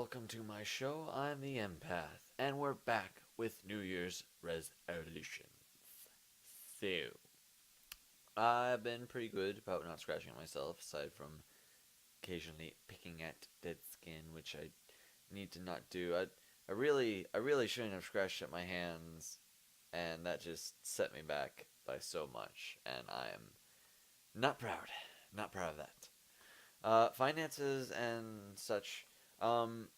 welcome to my show. I'm the Empath, and we're back with New Year's resolutions. So, I've been pretty good about not scratching at myself, aside from occasionally picking at dead skin, which I need to not do. I really shouldn't have scratched at my hands, and that just set me back by so much, and I am not proud. Not proud of that. Finances and such. Um,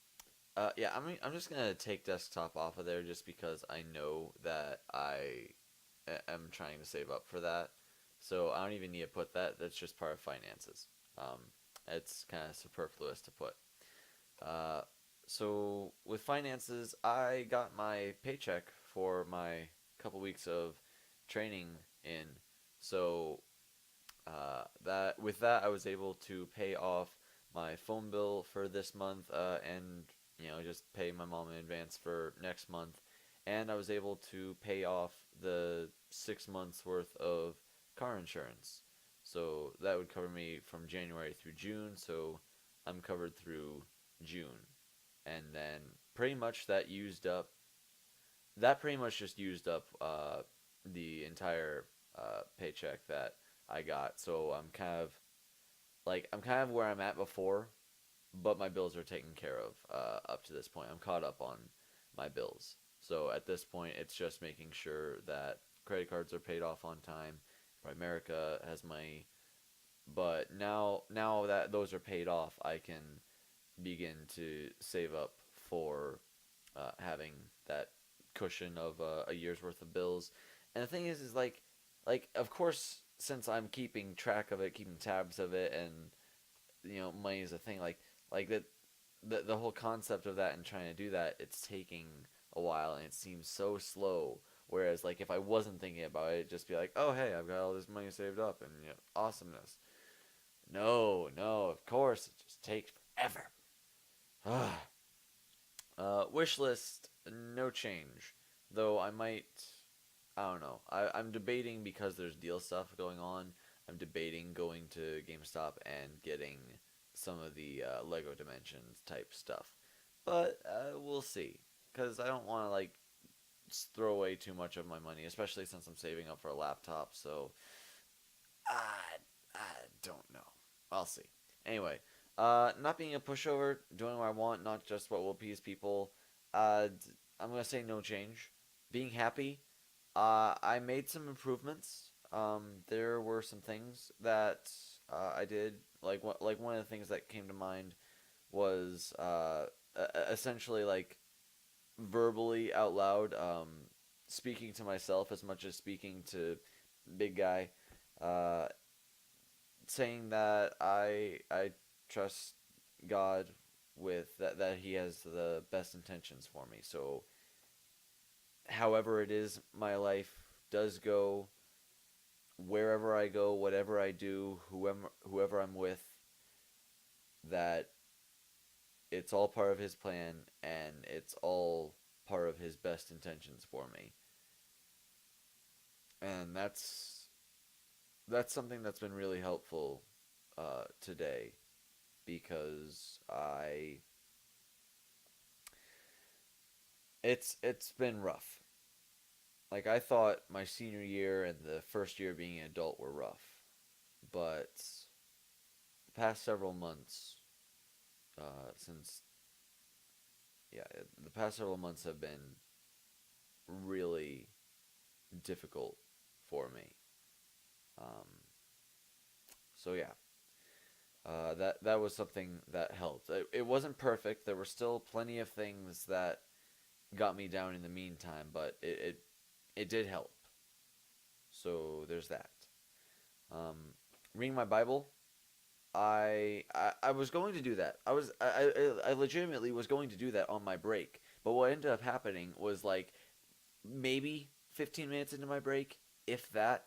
yeah, I'm just gonna take desktop off of there just because I know that am trying to save up for that. So I don't even need to put that. That's just part of finances. Um, it's kind of superfluous to put. Uh, so with finances, I got my paycheck for my couple weeks of training in. So that with that, I was able to pay off my phone bill for this month, and just pay my mom in advance for next month, and I was able to pay off the 6 months worth of car insurance. So that would cover me from January through June. So I'm covered through June, and then pretty much that used up. That pretty much just used up the entire paycheck that I got. So I'm kind of where I'm at before, but my bills are taken care of up to this point. I'm caught up on my bills. So at this point, it's just making sure that credit cards are paid off on time. Primerica has money, but now that those are paid off, I can begin to save up for having that cushion of a year's worth of bills. And the thing is like of course, since I'm keeping track of it, keeping tabs of it, and money is a thing. Like that, the whole concept of that and trying to do that, it's taking a while and it seems so slow. Whereas like if I wasn't thinking about it, it'd just be like, oh hey, I've got all this money saved up and awesomeness. No, no, of course it just takes forever. Wish list, no change. Though I might, I don't know. I'm debating because there's deal stuff going on. I'm debating going to GameStop and getting some of the Lego Dimensions type stuff. But we'll see. Because I don't want to, like, throw away too much of my money, especially since I'm saving up for a laptop. So I, I don't know. I'll see. Anyway, not being a pushover, doing what I want, not just what will appease people. Uh, I'm gonna say no change. Being happy. I made some improvements. There were some things that I did. Like one of the things that came to mind was essentially like verbally out loud, speaking to myself as much as speaking to big guy. Uh, Saying that I trust God with that He has the best intentions for me. So, however it is my life does go, wherever I go, whatever I do, whoever I'm with, that it's all part of His plan and it's all part of His best intentions for me. And that's something that's been really helpful today because I it's been rough. Like I thought my senior year and the first year being an adult were rough, but the past several months, since yeah, the past several months have been really difficult for me. Um, so yeah, that was something that helped. It wasn't perfect. There were still plenty of things that got me down in the meantime, but it did help. So there's that. Um, Reading my Bible, I was going to do that. I legitimately was going to do that on my break. But what ended up happening was like maybe 15 minutes into my break, if that,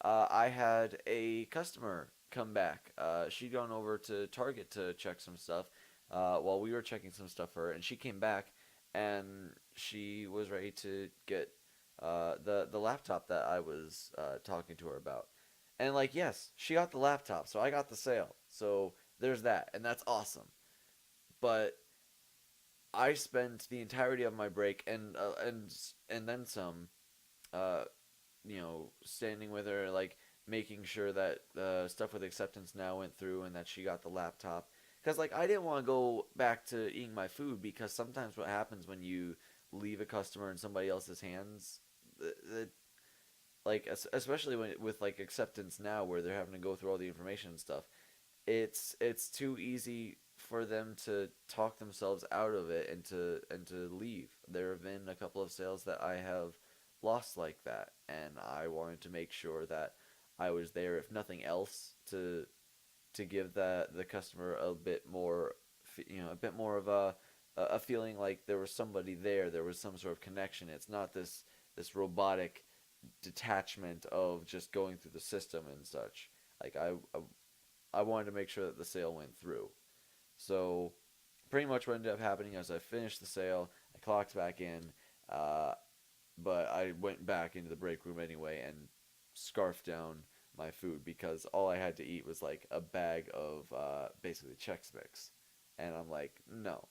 I had a customer come back. She'd gone over to Target to check some stuff while we were checking some stuff for her, and she came back and she was ready to get the laptop that I was talking to her about. And like, yes, she got the laptop, so I got the sale. So there's that, and that's awesome. But I spent the entirety of my break and then some, uh, standing with her, like making sure that stuff with acceptance now went through and that she got the laptop. Because like I didn't want to go back to eating my food because sometimes what happens when you leave a customer in somebody else's hands, the like especially when with like acceptance now where they're having to go through all the information and stuff, it's too easy for them to talk themselves out of it and to leave. There have been a couple of sales that I have lost like that, and I wanted to make sure that I was there, if nothing else, to give the customer a bit more, a bit more of a feeling like there was somebody there, there was some sort of connection. It's not this robotic detachment of just going through the system and such. Like I wanted to make sure that the sale went through. So pretty much what ended up happening is I finished the sale, I clocked back in, uh, but I went back into the break room anyway and scarfed down my food because all I had to eat was like a bag of basically Chex Mix. And I'm like, no,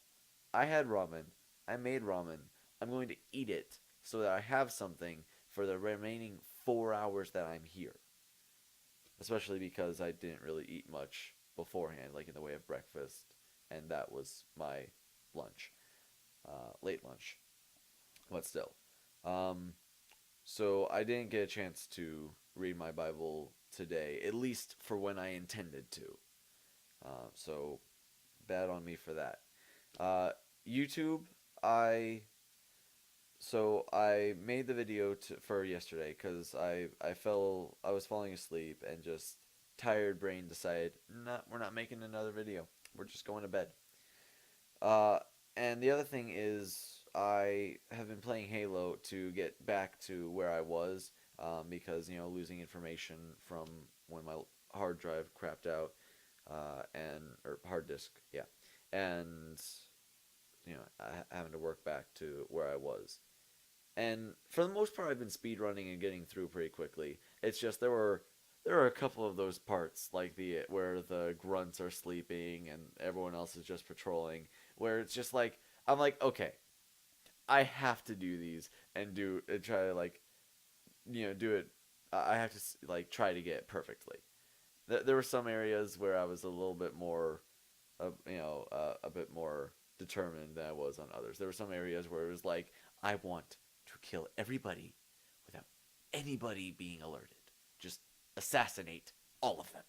I had ramen. I made ramen. I'm going to eat it so that I have something for the remaining 4 hours that I'm here. Especially because I didn't really eat much beforehand, like in the way of breakfast, and that was my lunch, late lunch. But still, um, so I didn't get a chance to read my Bible today, at least for when I intended to. So bad on me for that. Uh, YouTube, I I made the video for yesterday because I was falling asleep and just tired brain decided, nah, we're not making another video. We're just going to bed. Uh, and the other thing is I have been playing Halo to get back to where I was, because losing information from when my hard drive crapped out, and or hard disk, yeah, and having to work back to where I was. And for the most part, I've been speedrunning and getting through pretty quickly. It's just there are a couple of those parts like the where the grunts are sleeping and everyone else is just patrolling, where it's just like I'm like, okay, I have to do these and try to like do it. I have to like try to get it perfectly. There were some areas where I was a little bit more, a bit more determined than I was on others. There were some areas where it was like I want to kill everybody without anybody being alerted. Just assassinate all of them.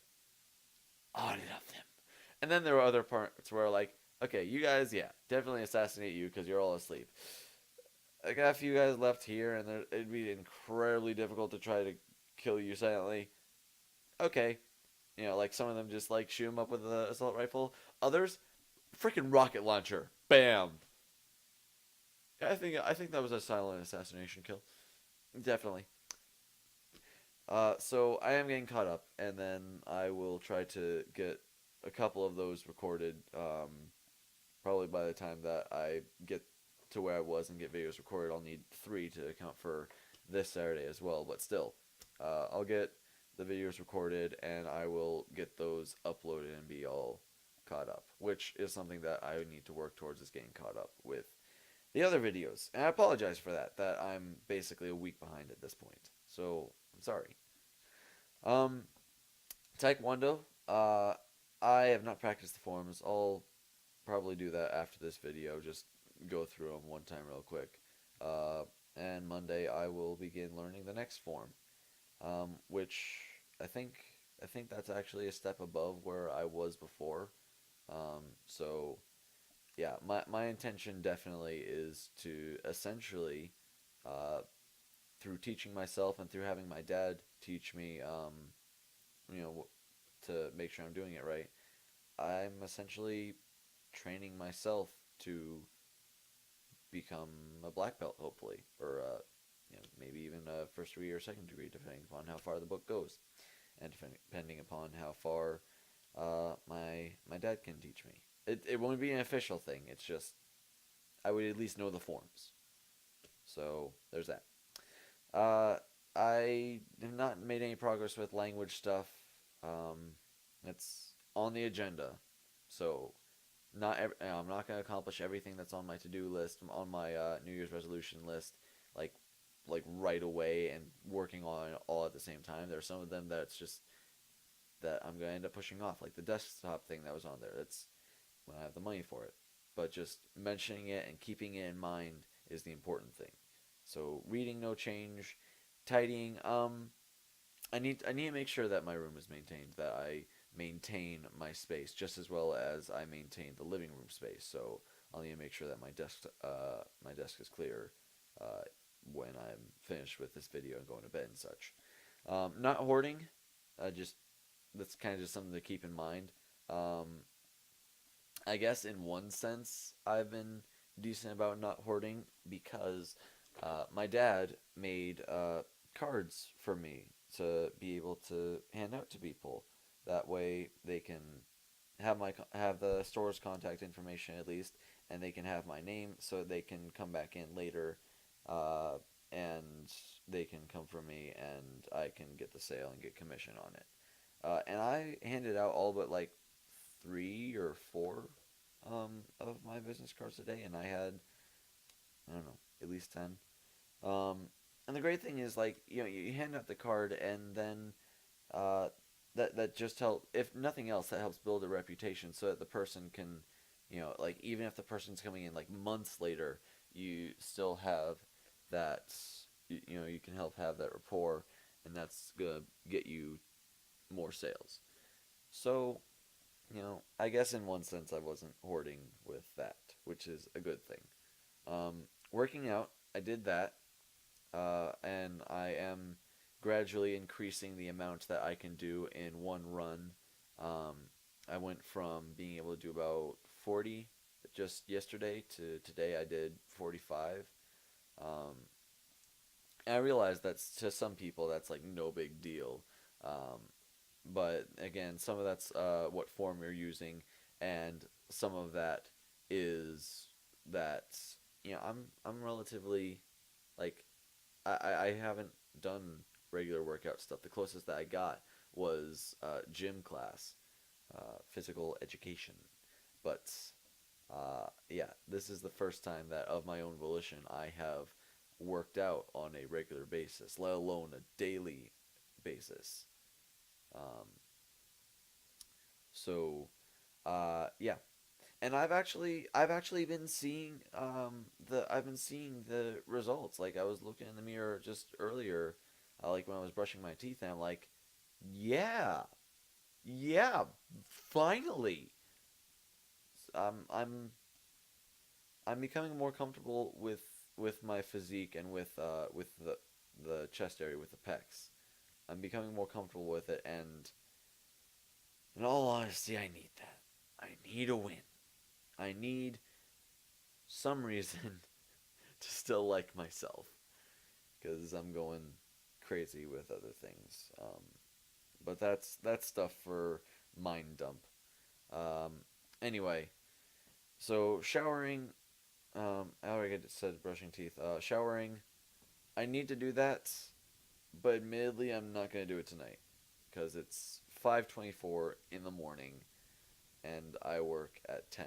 All of them. And then there were other parts where like, okay, you guys, yeah, definitely assassinate you because you're all asleep. I got a few guys left here, and it'd be incredibly difficult to try to kill you silently. Okay, like some of them just like shoot them up with an assault rifle. Others, freaking rocket launcher, bam. I think that was a silent assassination kill, definitely. So I am getting caught up, and then I will try to get a couple of those recorded. Probably by the time that I get to where I was and get videos recorded, I'll need 3 to account for this Saturday as well. But still, I'll get the videos recorded, and I will get those uploaded and be all caught up, which is something that I need to work towards, is getting caught up with the other videos. And I apologize for that I'm basically a week behind at this point. So, I'm sorry. Um, Taekwondo, I have not practiced the forms. I'll probably do that after this video, just go through them one time real quick. And Monday I will begin learning the next form, which I think I think that's actually a step above where I was before. So yeah, my intention definitely is to essentially, uh, through teaching myself and through having my dad teach me, you know, to make sure I'm doing it right. I'm essentially training myself to become a black belt, hopefully, or maybe even a first degree or second degree, depending upon how far the book goes, and depending upon how far my dad can teach me. It won't be an official thing. It's just I would at least know the forms. So there's that. Uh, I have not made any progress with language stuff. It's on the agenda, so I'm not going to accomplish everything that's on my to-do list, on my New Year's resolution list, like right away and working on it all at the same time. There are some of them that's just that I'm going to end up pushing off, like the desktop thing that was on there. That's when I have the money for it. But just mentioning it and keeping it in mind is the important thing. So reading, no change. Tidying. I need to make sure that my room is maintained. That I maintain my space just as well as I maintain the living room space. So I'll need to make sure that my desk is clear uh, when I'm finished with this video and going to bed and such. Not hoarding. Just that's kind of just something to keep in mind. Um, I guess in one sense, I've been decent about not hoarding because my dad made cards for me to be able to hand out to people. That way, they can have the store's contact information at least, and they can have my name, so they can come back in later, uh, and they can come for me, and I can get the sale and get commission on it. And I handed out all but like 3 or 4 of my business cards today, and I had, I don't know, at least 10. Um, and the great thing is, like, you hand out the card, and then uh, that just help. If nothing else, that helps build a reputation, so that the person can, like, even if the person's coming in like months later, you still have that. You can help have that rapport, and that's gonna get you more sales. So, I guess in one sense I wasn't hoarding with that, which is a good thing. Working out, I did that, and I am gradually increasing the amount that I can do in one run. Um, I went from being able to do about 40 just yesterday to today I did 45. Um, and I realize that's to some people that's like no big deal. Um, but again, some of that's what form you're using, and some of that is that I'm relatively like I haven't done regular workout stuff. The closest that I got was gym class, physical education, but yeah, this is the first time that of my own volition I have worked out on a regular basis, let alone a daily basis. Um, so, yeah, and I've actually been seeing the results. Like I was looking in the mirror just earlier, like when I was brushing my teeth, and I'm like, yeah, yeah, finally, I'm I'm becoming more comfortable with my physique and with the chest area with the pecs. I'm becoming more comfortable with it, and in all honesty, I need that. I need a win. I need some reason to still like myself because I'm going crazy with other things. But that's stuff for mind dump. Um, anyway, so showering. I already said brushing teeth. Showering. I need to do that, but admittedly, I'm not gonna do it tonight because it's 5:24 in the morning and I work at 10,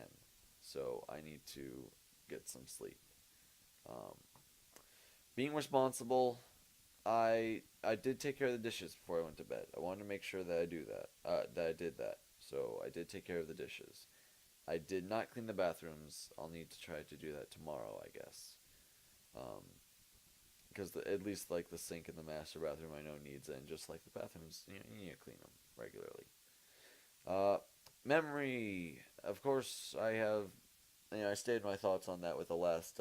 so I need to get some sleep. Um, Being responsible, I did take care of the dishes before I went to bed. I wanted to make sure that I do that. That I did that. So I did take care of the dishes. I did not clean the bathrooms. I'll need to try to do that tomorrow, I guess. Um, because at least like the sink in the master bathroom I know needs it, and just like the bathrooms, you need to clean them regularly. Uh, Memory. Of course, I have. I stated my thoughts on that with the last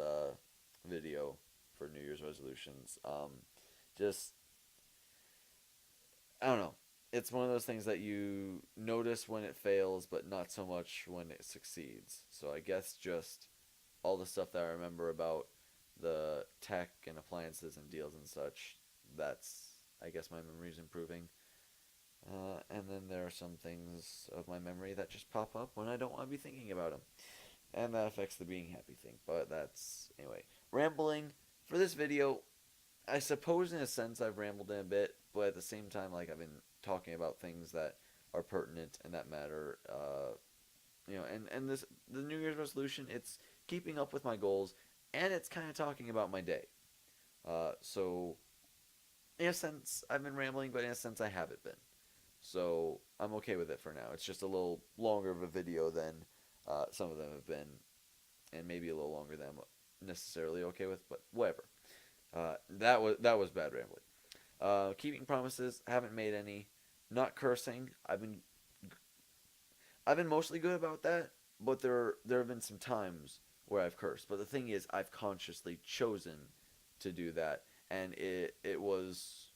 video for New Year's resolutions. Just I don't know. It's one of those things that you notice when it fails, but not so much when it succeeds. So I guess just all the stuff that I remember about the tech and appliances and deals and such. That's I guess my memory's improving. And then there are some things of my memory that just pop up when I don't want to be thinking about them. And that affects the being happy thing. But that's, anyway. Rambling. For this video, I suppose in a sense I've rambled in a bit, but at the same time, like, I've been talking about things that are pertinent and that matter And this the New Year's resolution, it's keeping up with my goals, and it's kind of talking about my day. So in a sense, I've been rambling, but in a sense, I haven't been. So I'm okay with it for now. It's just a little longer of a video than some of them have been, and maybe a little longer than I'm necessarily okay with, but whatever. That was bad rambling. Keeping promises, haven't made any. Not cursing, I've been mostly good about that, but there have been some times where I've cursed. But the thing is, I've consciously chosen to do that, and it was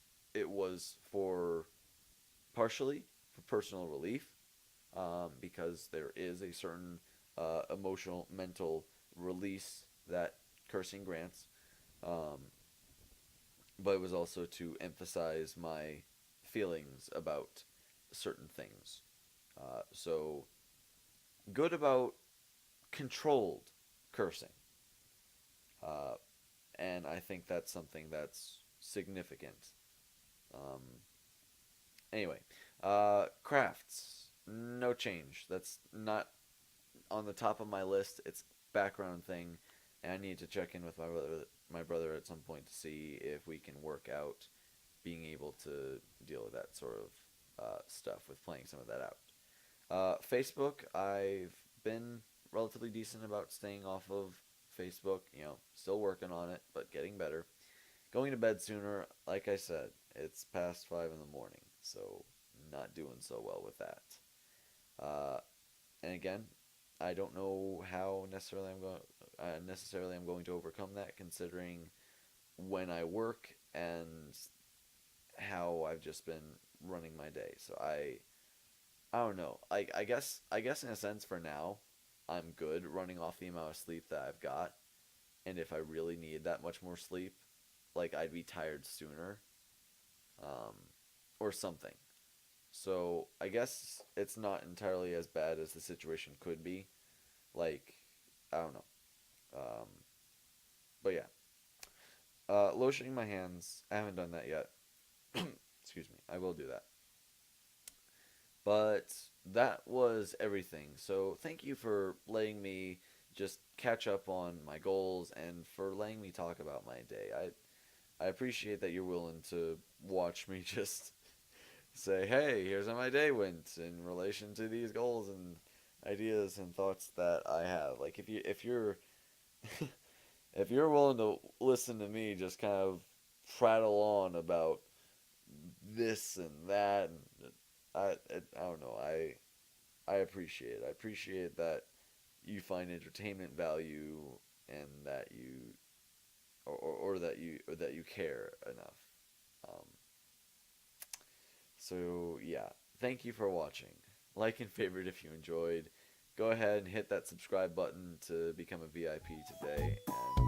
for partially for personal relief, because there is a certain emotional mental release that cursing grants. Um, but it was also to emphasize my feelings about certain things. So good about controlled cursing, uh, and I think that's something that's significant. Um, anyway, crafts, no change. That's not on the top of my list. It's background thing, and I need to check in with my brother at some point to see if we can work out being able to deal with that sort of stuff with playing some of that out. Facebook, I've been relatively decent about staying off of Facebook. Still working on it, but getting better. Going to bed sooner, like I said, it's past 5 in the morning, so not doing so well with that. Uh, and again, I don't know how necessarily I'm going to overcome that, considering when I work and how I've just been running my day. So I don't know. I guess in a sense for now, I'm good running off the amount of sleep that I've got. And if I really need that much more sleep, like I'd be tired sooner, um, or something. So I guess it's not entirely as bad as the situation could be. Like, I don't know. Um, but yeah, lotioning my hands. I haven't done that yet. Excuse me. I will do that. But that was everything. So thank you for letting me just catch up on my goals and for letting me talk about my day. I appreciate that you're willing to watch me just say, "Hey, here's how my day went in relation to these goals and ideas and thoughts that I have." Like if you're if you're willing to listen to me just kind of prattle on about this and that, and I don't know, I appreciate it. I appreciate that you find entertainment value, and that you or that you care enough. Um, so yeah, thank you for watching. Like and favorite if you enjoyed. Go ahead and hit that subscribe button to become a VIP today, and